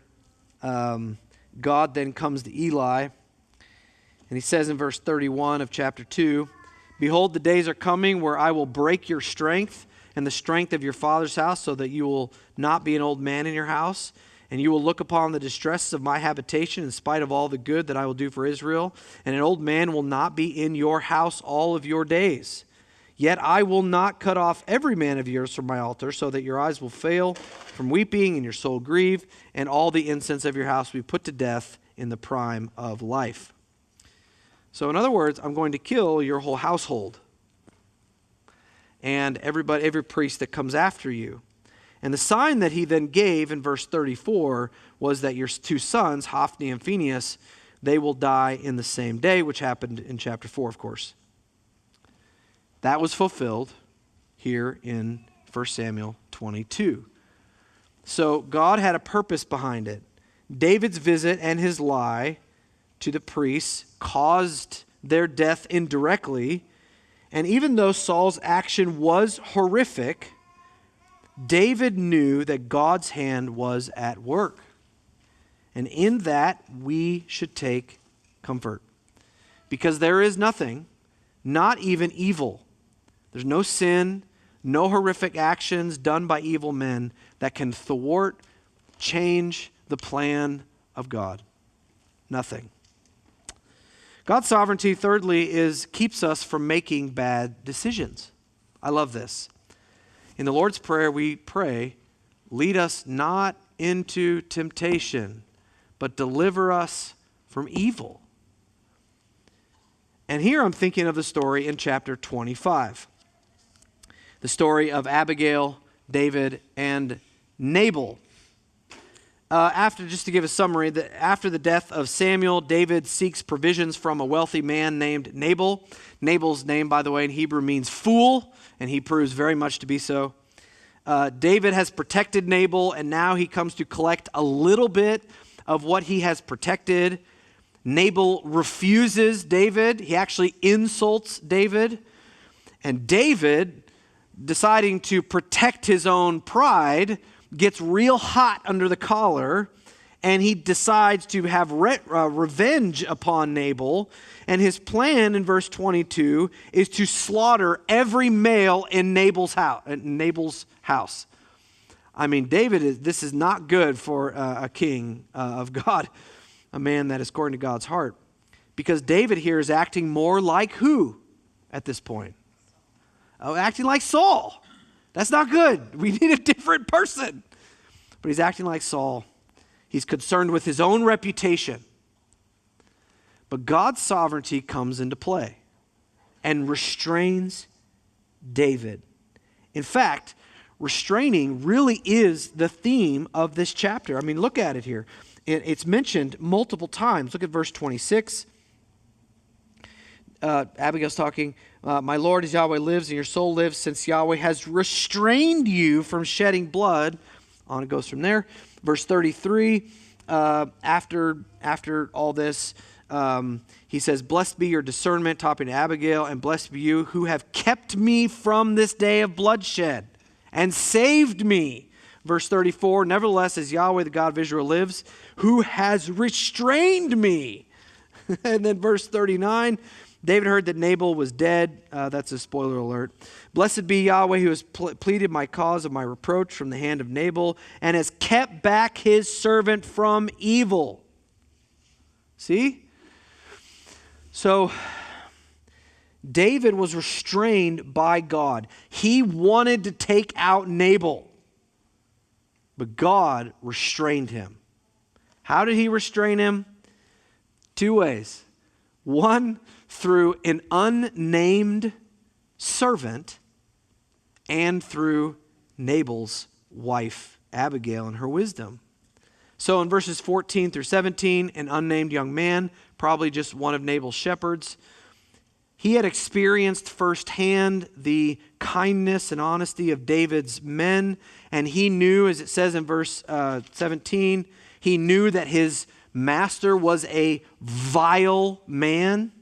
God then comes to Eli, and he says in verse 31 of chapter 2, "Behold, the days are coming where I will break your strength and the strength of your father's house, so that you will not be an old man in your house. And you will look upon the distresses of my habitation in spite of all the good that I will do for Israel. And an old man will not be in your house all of your days. Yet I will not cut off every man of yours from my altar, so that your eyes will fail from weeping and your soul grieve, and all the incense of your house will be put to death in the prime of life." So in other words, I'm going to kill your whole household and every priest that comes after you. And the sign that he then gave in verse 34 was that your 2 sons, Hophni and Phinehas, they will die in the same day, which happened in chapter 4, of course. That was fulfilled here in 1 Samuel 22. So God had a purpose behind it. David's visit and his lie to the priests caused their death indirectly. And even though Saul's action was horrific, David knew that God's hand was at work. And in that, we should take comfort. Because there is nothing, not even evil. There's no sin, no horrific actions done by evil men that can thwart, change the plan of God. Nothing. God's sovereignty, thirdly, keeps us from making bad decisions. I love this. In the Lord's Prayer, we pray, "Lead us not into temptation, but deliver us from evil." And here I'm thinking of the story in chapter 25. The story of Abigail, David, and Nabal. Just to give a summary, after the death of Samuel, David seeks provisions from a wealthy man named Nabal. Nabal's name, by the way, in Hebrew means fool, and he proves very much to be so. David has protected Nabal, and now he comes to collect a little bit of what he has protected. Nabal refuses David. He actually insults David. And David, deciding to protect his own pride, gets real hot under the collar and he decides to have revenge upon Nabal. And his plan in verse 22 is to slaughter every male in Nabal's house. I mean, this is not good for a king of God, a man that is according to God's heart. Because David here is acting more like who at this point? Acting like Saul. That's not good. We need a different person. But he's acting like Saul. He's concerned with his own reputation. But God's sovereignty comes into play and restrains David. In fact, restraining really is the theme of this chapter. I mean, look at it here. It's mentioned multiple times. Look at verse 26. Abigail's talking, my Lord, as Yahweh lives and your soul lives, since Yahweh has restrained you from shedding blood. On it goes from there. Verse 33, after all this, he says, blessed be your discernment, talking to Abigail, and blessed be you who have kept me from this day of bloodshed and saved me. Verse 34, nevertheless, as Yahweh, the God of Israel lives, who has restrained me. And then verse 39, David heard that Nabal was dead. That's a spoiler alert. Blessed be Yahweh who has pleaded my cause of my reproach from the hand of Nabal and has kept back his servant from evil. See? So, David was restrained by God. He wanted to take out Nabal, but God restrained him. How did he restrain him? Two ways. One, through an unnamed servant, and through Nabal's wife, Abigail, and her wisdom. So in verses 14 through 17, an unnamed young man, probably just one of Nabal's shepherds, he had experienced firsthand the kindness and honesty of David's men, and he knew, as it says in verse 17, he knew that his master was a vile man.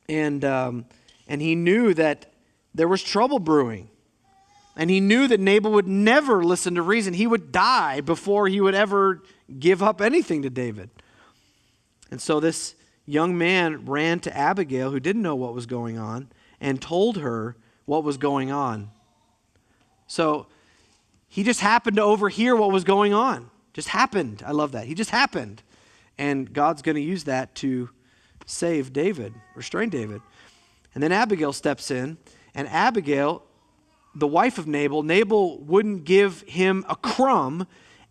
And he knew that there was trouble brewing. And he knew that Nabal would never listen to reason. He would die before he would ever give up anything to David. And so this young man ran to Abigail, who didn't know what was going on, and told her what was going on. So he just happened to overhear what was going on. Just happened. I love that. He just happened. And God's going to use that to save David, restrain David. And then Abigail steps in, and Abigail, the wife of Nabal wouldn't give him a crumb.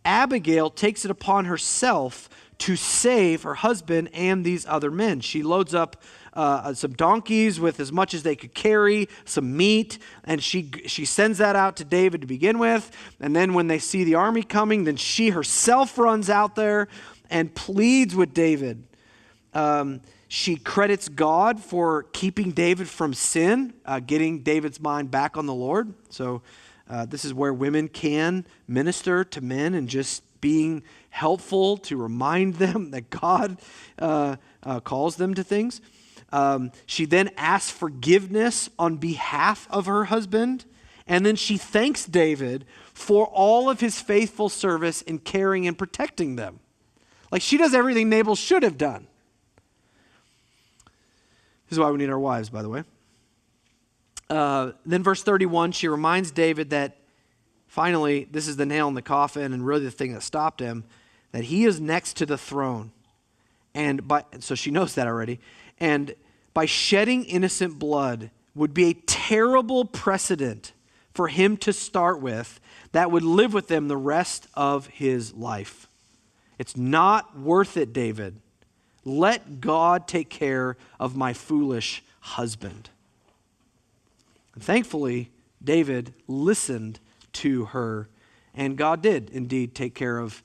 Abigail takes it upon herself to save her husband and these other men. She loads up some donkeys with as much as they could carry, some meat, and she sends that out to David to begin with. And then when they see the army coming, then she herself runs out there and pleads with David. She credits God for keeping David from sin, getting David's mind back on the Lord. So this is where women can minister to men and just being helpful to remind them that God calls them to things. She then asks forgiveness on behalf of her husband, and then she thanks David for all of his faithful service in caring and protecting them. Like she does everything Nabal should have done. This is why we need our wives, by the way. Then verse 31, she reminds David that finally, this is the nail in the coffin and really the thing that stopped him, that he is next to the throne. So she knows that already. And by shedding innocent blood would be a terrible precedent for him to start with that would live with him the rest of his life. It's not worth it, David. Let God take care of my foolish husband. And thankfully, David listened to her, and God did indeed take care of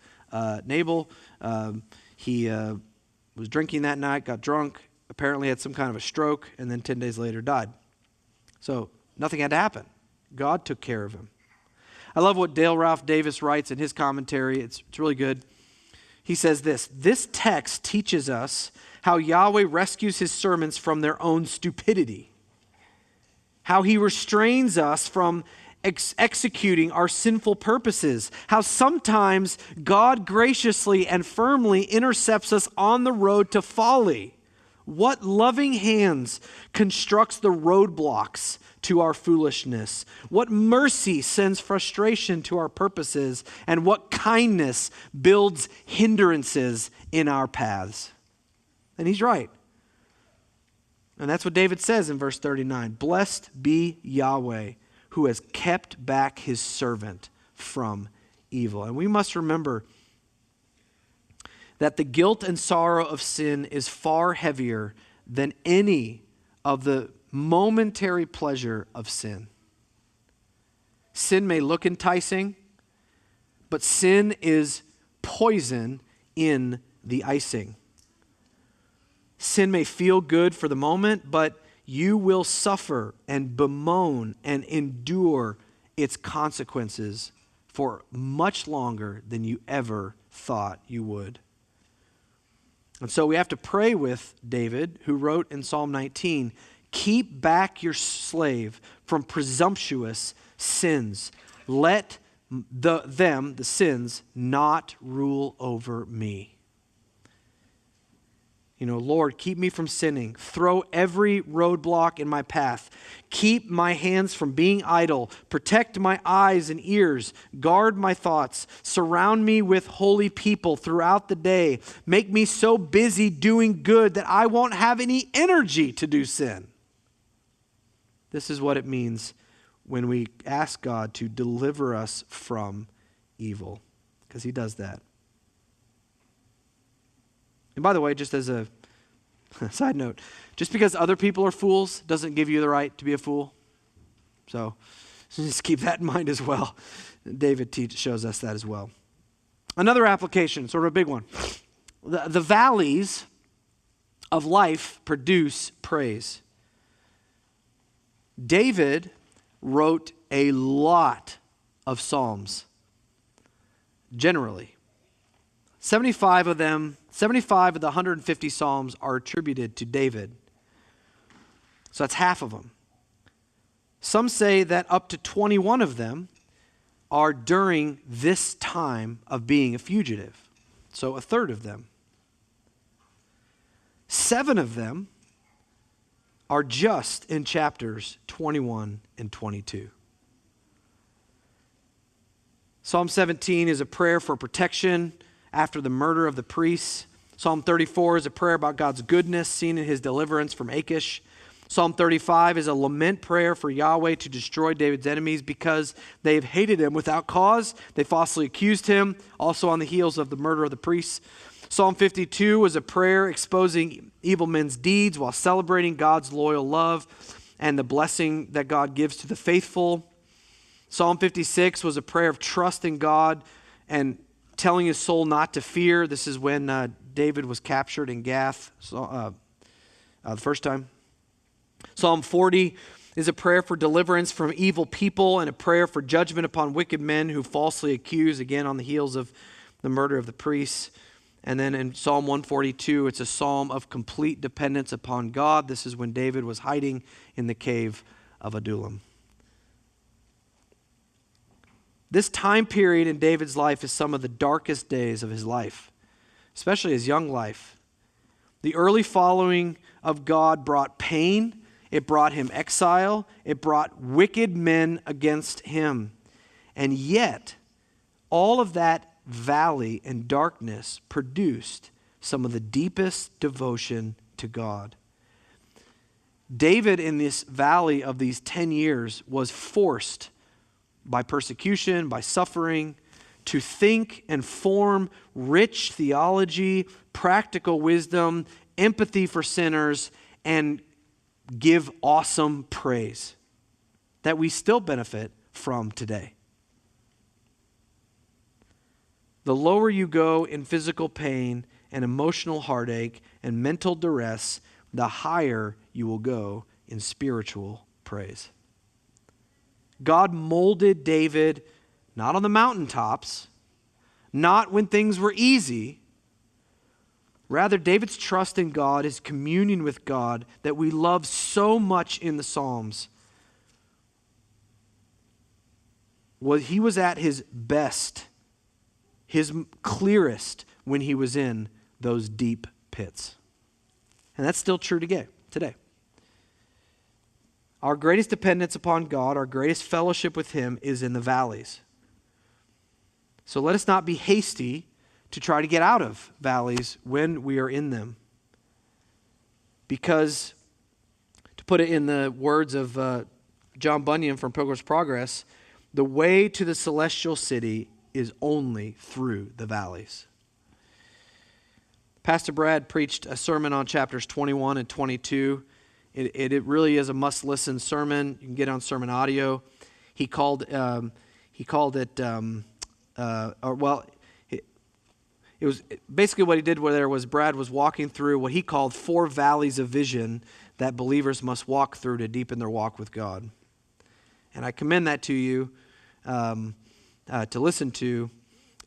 Nabal. He was drinking that night, got drunk, apparently had some kind of a stroke, and then 10 days later died. So nothing had to happen. God took care of him. I love what Dale Ralph Davis writes in his commentary. It's really good. He says this text teaches us how Yahweh rescues his servants from their own stupidity, how he restrains us from executing our sinful purposes, how sometimes God graciously and firmly intercepts us on the road to folly. What loving hands constructs the roadblocks to our foolishness? What mercy sends frustration to our purposes? And what kindness builds hindrances in our paths? And he's right. And that's what David says in verse 39. Blessed be Yahweh, who has kept back his servant from evil. And we must remember that the guilt and sorrow of sin is far heavier than any of the momentary pleasure of sin. Sin may look enticing, but sin is poison in the icing. Sin may feel good for the moment, but you will suffer and bemoan and endure its consequences for much longer than you ever thought you would. And so we have to pray with David, who wrote in Psalm 19, keep back your slave from presumptuous sins. Let the sins, not rule over me. Lord, keep me from sinning. Throw every roadblock in my path. Keep my hands from being idle. Protect my eyes and ears. Guard my thoughts. Surround me with holy people throughout the day. Make me so busy doing good that I won't have any energy to do sin. This is what it means when we ask God to deliver us from evil, because he does that. And by the way, just as a side note, just because other people are fools doesn't give you the right to be a fool. So just keep that in mind as well. David shows us that as well. Another application, sort of a big one. The valleys of life produce praise. David wrote a lot of psalms, generally. 75 of the 150 psalms are attributed to David. So that's half of them. Some say that up to 21 of them are during this time of being a fugitive. So a third of them. 7 of them are just in chapters 21 and 22. Psalm 17 is a prayer for protection after the murder of the priests. Psalm 34 is a prayer about God's goodness seen in his deliverance from Achish. Psalm 35 is a lament prayer for Yahweh to destroy David's enemies because they have hated him without cause. They falsely accused him, also on the heels of the murder of the priests. Psalm 52 is a prayer exposing evil men's deeds while celebrating God's loyal love and the blessing that God gives to the faithful. Psalm 56 was a prayer of trust in God and telling his soul not to fear. This is when David was captured in Gath the first time. Psalm 40 is a prayer for deliverance from evil people and a prayer for judgment upon wicked men who falsely accuse, again on the heels of the murder of the priests. And then in Psalm 142, it's a psalm of complete dependence upon God. This is when David was hiding in the cave of Adullam. This time period in David's life is some of the darkest days of his life, especially his young life. The early following of God brought pain. It brought him exile. It brought wicked men against him. And yet, all of that valley and darkness produced some of the deepest devotion to God. David, in this valley of these 10 years, was forced by persecution, by suffering, to think and form rich theology, practical wisdom, empathy for sinners, and give awesome praise that we still benefit from today. The lower you go in physical pain and emotional heartache and mental duress, the higher you will go in spiritual praise. God molded David not on the mountaintops, not when things were easy. Rather, David's trust in God, his communion with God that we love so much in the Psalms, he was at his best, his clearest, when he was in those deep pits. And that's still true today. Our greatest dependence upon God, our greatest fellowship with him is in the valleys. So let us not be hasty to try to get out of valleys when we are in them. Because, to put it in the words of John Bunyan from Pilgrim's Progress, the way to the celestial city is only through the valleys. Pastor Brad preached a sermon on chapters 21 and 22. It really is a must-listen sermon. You can get it on sermon audio. He called it. It was basically what he did there was Brad was walking through what he called 4 valleys of vision that believers must walk through to deepen their walk with God. And I commend that to you to listen to.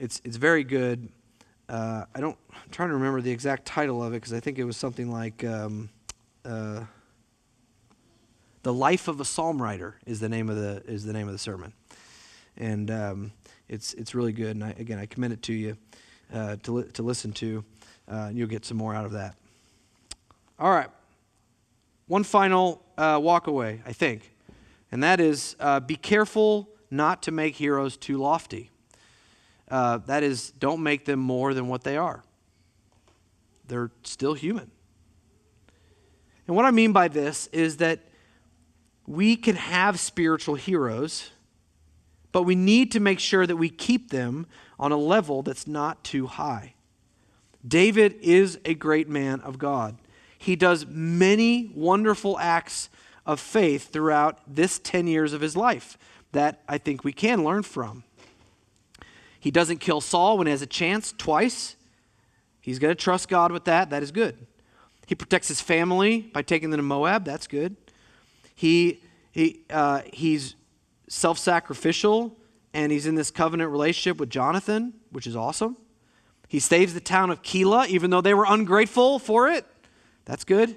It's very good. I'm trying to remember the exact title of it because I think it was something like "The Life of a Psalm Writer" is the name of the sermon, and it's really good. And I commend it to you to listen to. You'll get some more out of that. All right, one final walk away, I think, and that is be careful not to make heroes too lofty. That is, don't make them more than what they are. They're still human. And what I mean by this is that we can have spiritual heroes, but we need to make sure that we keep them on a level that's not too high. David is a great man of God. He does many wonderful acts of faith throughout this 10 years of his life that I think we can learn from. He doesn't kill Saul when he has a chance twice. He's going to trust God with that. That is good. He protects his family by taking them to Moab. That's good. He's self-sacrificial, and he's in this covenant relationship with Jonathan, which is awesome. He saves the town of Keilah, even though they were ungrateful for it. That's good.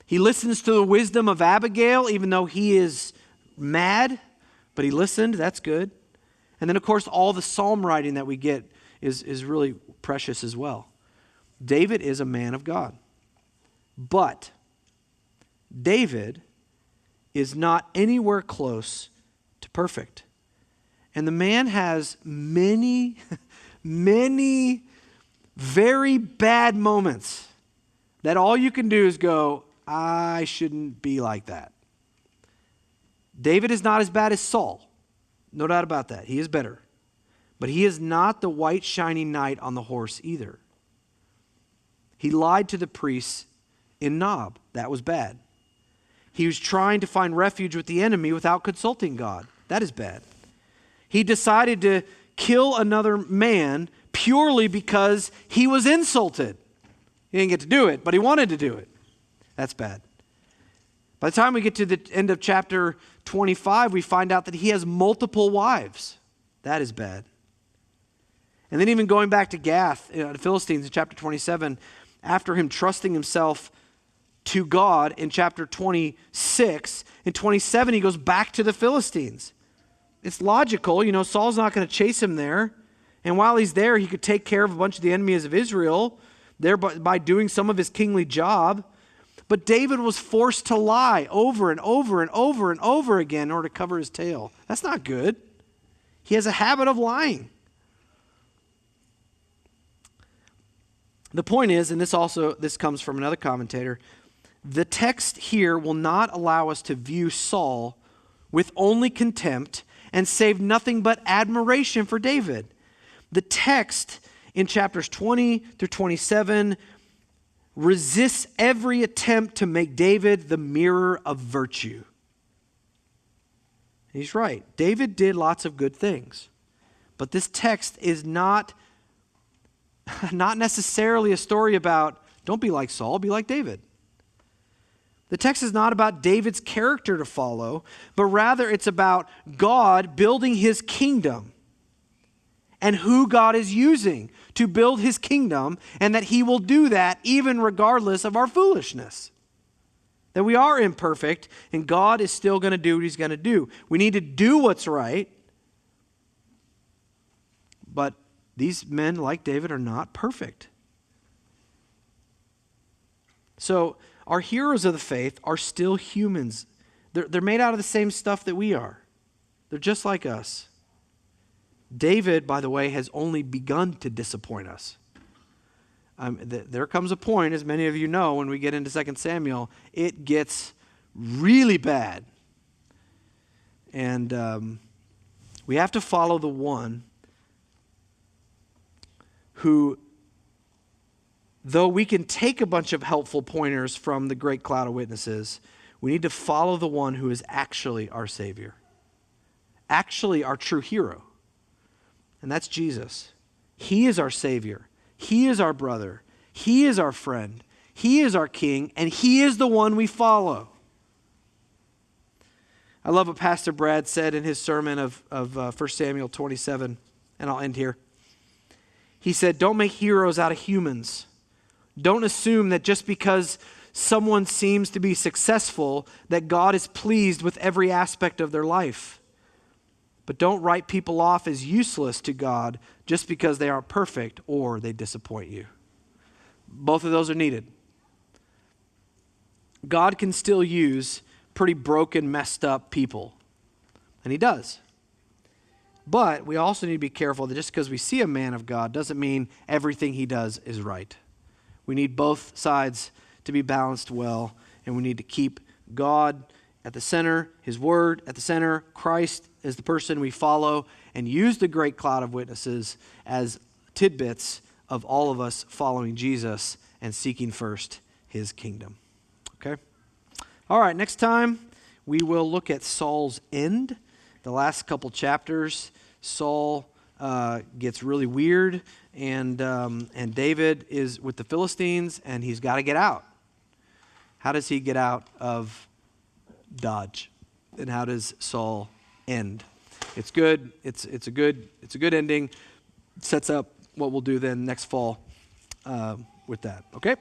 He listens to the wisdom of Abigail, even though he is mad, but he listened. That's good. And then, of course, all the psalm writing that we get is really precious as well. David is a man of God. But David is not anywhere close to perfect. And the man has many, many very bad moments that all you can do is go, I shouldn't be like that. David is not as bad as Saul. No doubt about that. He is better. But he is not the white shining knight on the horse either. He lied to the priests in Nob. That was bad. He was trying to find refuge with the enemy without consulting God. That is bad. He decided to kill another man purely because he was insulted. He didn't get to do it, but he wanted to do it. That's bad. By the time we get to the end of chapter 25, we find out that he has multiple wives. That is bad. And then even going back to Gath, the Philistines in chapter 27, after him trusting himself to God in chapter 26, in 27 he goes back to the Philistines. It's logical, Saul's not going to chase him there. And while he's there, he could take care of a bunch of the enemies of Israel, thereby by doing some of his kingly job. But David was forced to lie over and over and over and over again in order to cover his tail. That's not good. He has a habit of lying. The point is, and this comes from another commentator, the text here will not allow us to view Saul with only contempt and save nothing but admiration for David. The text in chapters 20 through 27 resists every attempt to make David the mirror of virtue. He's right. David did lots of good things. But this text is not necessarily a story about, don't be like Saul, be like David. The text is not about David's character to follow, but rather it's about God building his kingdom and who God is using to build his kingdom, and that he will do that even regardless of our foolishness. That we are imperfect, and God is still going to do what he's going to do. We need to do what's right, but these men, like David, are not perfect. So our heroes of the faith are still humans. They're made out of the same stuff that we are. They're just like us. David, by the way, has only begun to disappoint us. There comes a point, as many of you know, when we get into 2 Samuel, it gets really bad. And we have to follow the one who, though we can take a bunch of helpful pointers from the great cloud of witnesses, we need to follow the one who is actually our Savior, actually our true hero. And that's Jesus. He is our Savior. He is our brother. He is our friend. He is our King, and He is the one we follow. I love what Pastor Brad said in his sermon of 1 Samuel 27, and I'll end here. He said, don't make heroes out of humans. Don't assume that just because someone seems to be successful, that God is pleased with every aspect of their life. But don't write people off as useless to God just because they aren't perfect or they disappoint you. Both of those are needed. God can still use pretty broken, messed up people. And He does. But we also need to be careful that just because we see a man of God doesn't mean everything he does is right. We need both sides to be balanced well, and we need to keep God at the center, His Word at the center, Christ as the person we follow, and use the great cloud of witnesses as tidbits of all of us following Jesus and seeking first His kingdom. Okay? All right, next time we will look at Saul's end. The last couple chapters, Saul gets really weird, and David is with the Philistines, and he's got to get out. How does he get out of Dodge? And how does Saul end? It's good. It's a good ending. It sets up what we'll do then next fall with that. Okay?